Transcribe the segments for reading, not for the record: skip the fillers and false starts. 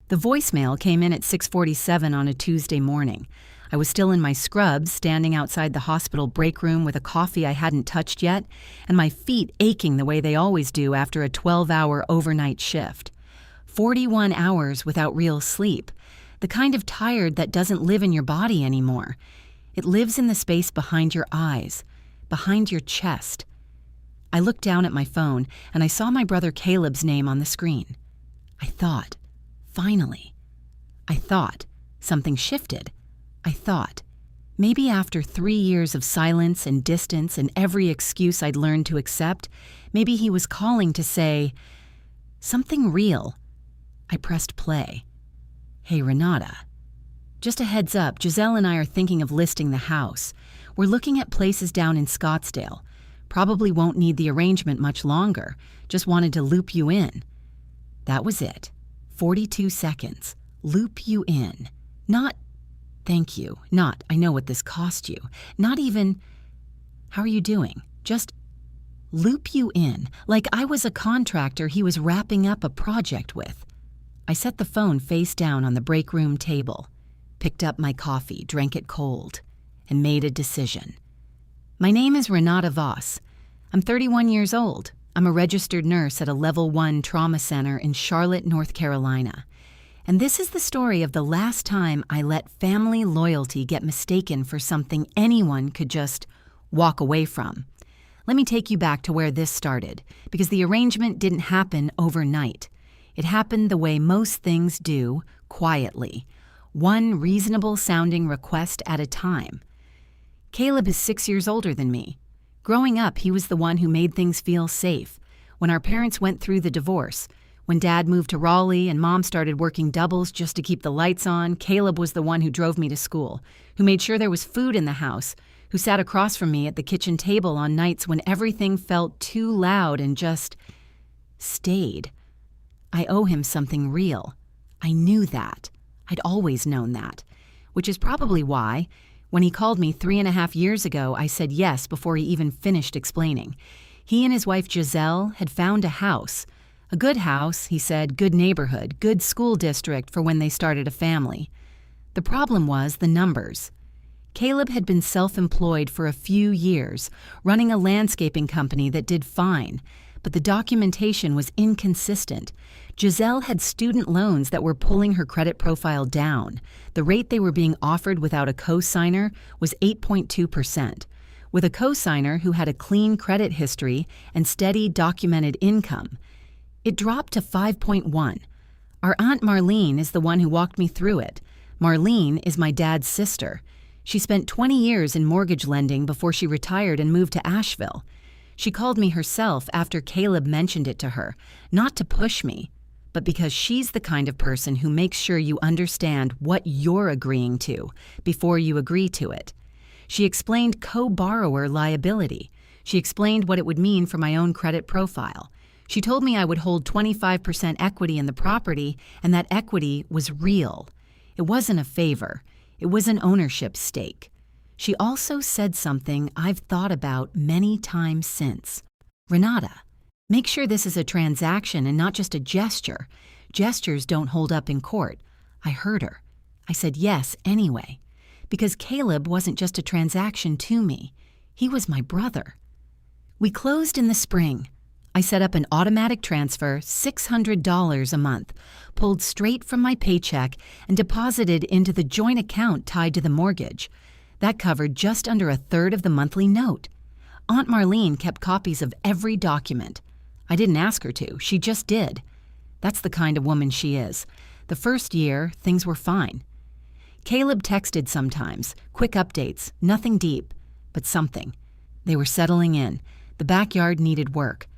The voicemail came in at 6:47 on a Tuesday morning. I was still in my scrubs, standing outside the hospital break room with a coffee I hadn't touched yet, and my feet aching the way they always do after a 12-hour overnight shift. 41 hours without real sleep, the kind of tired that doesn't live in your body anymore. It lives in the space behind your eyes, behind your chest. I looked down at my phone, and I saw my brother Caleb's name on the screen. I thought, finally. I thought, something shifted. I thought, maybe after 3 years of silence and distance and every excuse I'd learned to accept, maybe he was calling to say, something real. I pressed play. Hey, Renata. Just a heads up, Giselle and I are thinking of listing the house. We're looking at places down in Scottsdale. Probably won't need the arrangement much longer. Just wanted to loop you in. That was it. 42 seconds. Loop you in. Not, thank you. Not, I know what this cost you. Not even, how are you doing? Just loop you in, like I was a contractor he was wrapping up a project with. I set the phone face down on the break room table, picked up my coffee, drank it cold, and made a decision. My name is Renata Voss. I'm 31 years old. I'm a registered nurse at a Level 1 trauma center in Charlotte, North Carolina. And this is the story of the last time I let family loyalty get mistaken for something anyone could just walk away from. Let me take you back to where this started, because the arrangement didn't happen overnight. It happened the way most things do, quietly, one reasonable-sounding request at a time. Caleb is 6 years older than me. Growing up, he was the one who made things feel safe. When our parents went through the divorce, when Dad moved to Raleigh and Mom started working doubles just to keep the lights on, Caleb was the one who drove me to school, who made sure there was food in the house, who sat across from me at the kitchen table on nights when everything felt too loud and just stayed. I owe him something real. I knew that. I'd always known that, which is probably why, when he called me 3.5 years ago, I said yes before he even finished explaining. He and his wife Giselle had found a house. A good house, he said, good neighborhood, good school district for when they started a family. The problem was the numbers. Caleb had been self-employed for a few years, running a landscaping company that did fine, but the documentation was inconsistent. Giselle had student loans that were pulling her credit profile down. The rate they were being offered without a co-signer was 8.2%. With a co-signer who had a clean credit history and steady documented income, it dropped to 5.1. Our Aunt Marlene is the one who walked me through it. Marlene is my dad's sister. She spent 20 years in mortgage lending before she retired and moved to Asheville. She called me herself after Caleb mentioned it to her, not to push me, but because she's the kind of person who makes sure you understand what you're agreeing to before you agree to it. She explained co-borrower liability. She explained what it would mean for my own credit profile. She told me I would hold 25% equity in the property, and that equity was real. It wasn't a favor. It was an ownership stake. She also said something I've thought about many times since. Renata, make sure this is a transaction and not just a gesture. Gestures don't hold up in court. I heard her. I said yes anyway, because Caleb wasn't just a transaction to me. He was my brother. We closed in the spring. I set up an automatic transfer, $600 a month, pulled straight from my paycheck and deposited into the joint account tied to the mortgage. That covered just under a third of the monthly note. Aunt Marlene kept copies of every document. I didn't ask her to, she just did. That's the kind of woman she is. The first year, things were fine. Caleb texted sometimes, quick updates, nothing deep, but something. They were settling in. The backyard needed work.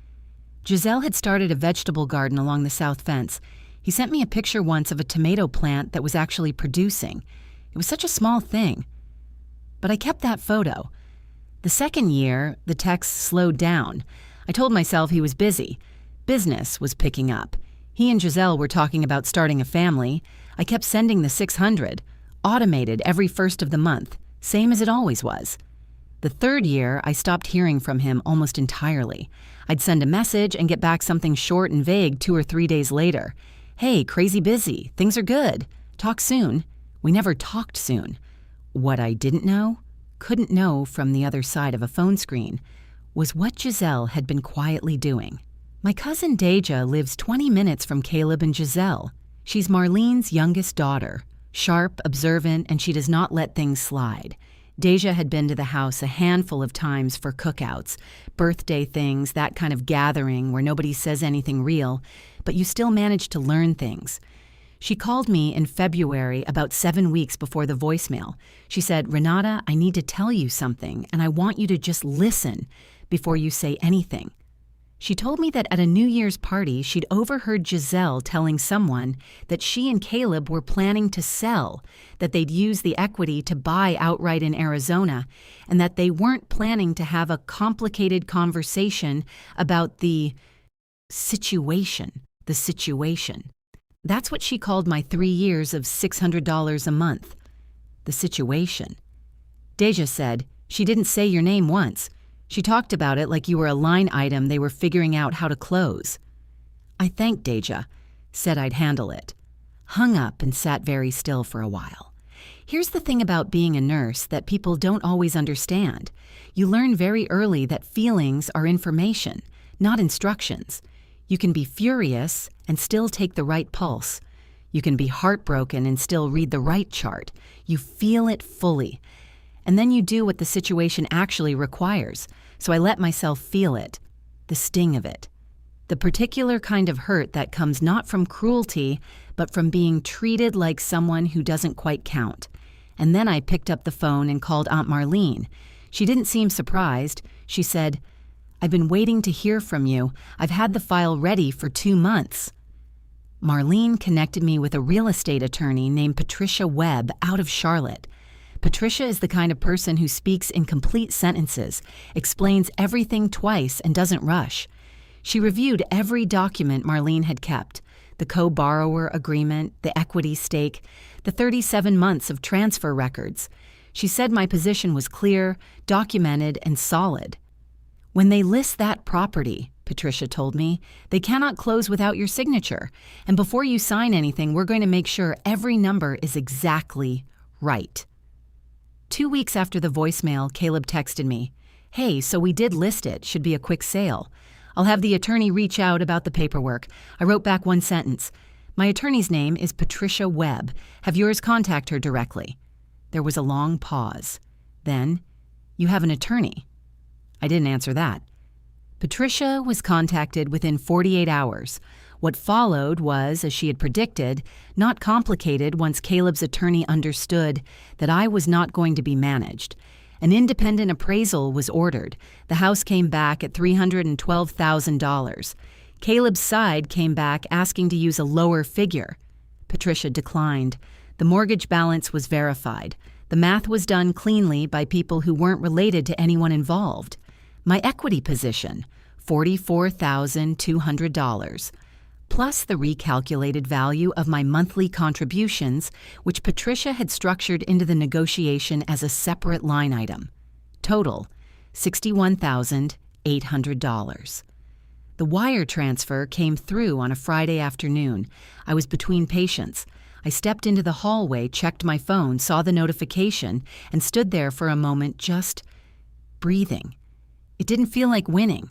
Giselle had started a vegetable garden along the south fence. He sent me a picture once of a tomato plant that was actually producing. It was such a small thing. But I kept that photo. The second year, the texts slowed down. I told myself he was busy. Business was picking up. He and Giselle were talking about starting a family. I kept sending the 600, automated every first of the month, same as it always was. The third year, I stopped hearing from him almost entirely. I'd send a message and get back something short and vague 2 or 3 days later. Hey, crazy busy. Things are good. Talk soon. We never talked soon. What I couldn't know from the other side of a phone screen, was what Giselle had been quietly doing. My cousin Deja lives 20 minutes from Caleb and Giselle. She's Marlene's youngest daughter, sharp, observant, and she does not let things slide. Deja had been to the house a handful of times for cookouts, birthday things, that kind of gathering where nobody says anything real, but you still manage to learn things. She called me in February, about 7 weeks before the voicemail. She said, "Renata, I need to tell you something, and I want you to just listen before you say anything." She told me that at a New Year's party, she'd overheard Giselle telling someone that she and Caleb were planning to sell, that they'd use the equity to buy outright in Arizona, and that they weren't planning to have a complicated conversation about the situation. That's what she called my 3 years of $600 a month. The situation. Deja said, "She didn't say your name once. She talked about it like you were a line item they were figuring out how to close." I thanked Deja, said I'd handle it, hung up and sat very still for a while. Here's the thing about being a nurse that people don't always understand. You learn very early that feelings are information, not instructions. You can be furious and still take the right pulse. You can be heartbroken and still read the right chart. You feel it fully. And then you do what the situation actually requires. So I let myself feel it, the sting of it. The particular kind of hurt that comes not from cruelty, but from being treated like someone who doesn't quite count. And then I picked up the phone and called Aunt Marlene. She didn't seem surprised. She said, "I've been waiting to hear from you. I've had the file ready for 2 months." Marlene connected me with a real estate attorney named Patricia Webb out of Charlotte. Patricia is the kind of person who speaks in complete sentences, explains everything twice, and doesn't rush. She reviewed every document Marlene had kept, the co-borrower agreement, the equity stake, the 37 months of transfer records. She said my position was clear, documented, and solid. "When they list that property," Patricia told me, "they cannot close without your signature. And before you sign anything, we're going to make sure every number is exactly right." 2 weeks after the voicemail, Caleb texted me, "Hey, so we did list it. Should be a quick sale. I'll have the attorney reach out about the paperwork." I wrote back one sentence. "My attorney's name is Patricia Webb. Have yours contact her directly." There was a long pause. Then, "You have an attorney?" I didn't answer that. Patricia was contacted within 48 hours. What followed was, as she had predicted, not complicated once Caleb's attorney understood that I was not going to be managed. An independent appraisal was ordered. The house came back at $312,000. Caleb's side came back asking to use a lower figure. Patricia declined. The mortgage balance was verified. The math was done cleanly by people who weren't related to anyone involved. My equity position, $44,200. Plus the recalculated value of my monthly contributions, which Patricia had structured into the negotiation as a separate line item. Total, $61,800. The wire transfer came through on a Friday afternoon. I was between patients. I stepped into the hallway, checked my phone, saw the notification, and stood there for a moment just breathing. It didn't feel like winning.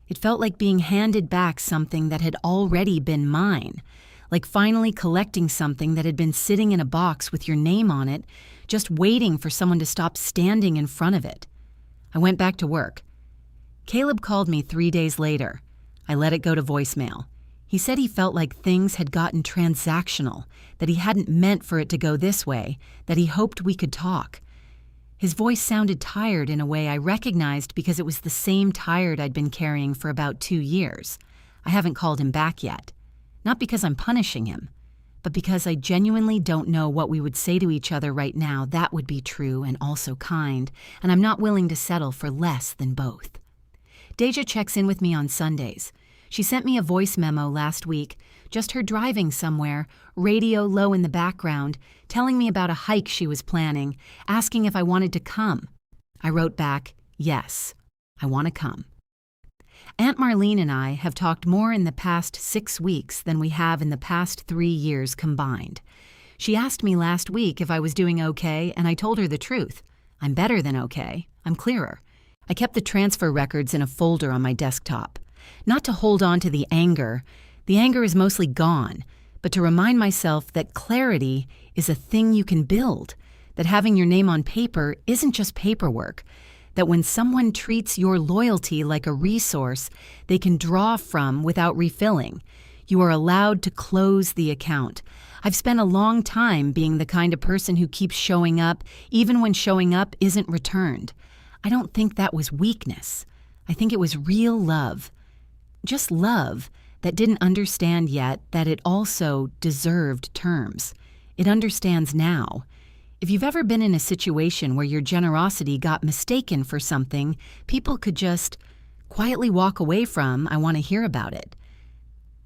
It felt like being handed back something that had already been mine, like finally collecting something that had been sitting in a box with your name on it, just waiting for someone to stop standing in front of it. I went back to work. Caleb called me 3 days later. I let it go to voicemail. He said he felt like things had gotten transactional, that he hadn't meant for it to go this way, that he hoped we could talk. His voice sounded tired in a way I recognized because it was the same tired I'd been carrying for about 2 years. I haven't called him back yet. Not because I'm punishing him, but because I genuinely don't know what we would say to each other right now that would be true and also kind, and I'm not willing to settle for less than both. Deja checks in with me on Sundays. She sent me a voice memo last week, just her driving somewhere, radio low in the background, telling me about a hike she was planning, asking if I wanted to come. I wrote back, "Yes, I want to come." Aunt Marlene and I have talked more in the past 6 weeks than we have in the past 3 years combined. She asked me last week if I was doing okay, and I told her the truth. I'm better than okay. I'm clearer. I kept the transfer records in a folder on my desktop. Not to hold on to the anger is mostly gone, but to remind myself that clarity is a thing you can build, that having your name on paper isn't just paperwork, that when someone treats your loyalty like a resource they can draw from without refilling, you are allowed to close the account. I've spent a long time being the kind of person who keeps showing up even when showing up isn't returned. I don't think that was weakness. I think it was real love. Just love that didn't understand yet that it also deserved terms. It understands now. If you've ever been in a situation where your generosity got mistaken for something people could just quietly walk away from, I want to hear about it.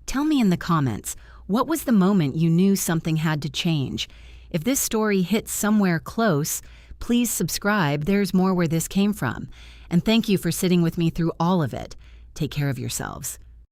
Tell me in the comments, what was the moment you knew something had to change? If this story hits somewhere close, please subscribe. There's more where this came from. And thank you for sitting with me through all of it. Take care of yourselves.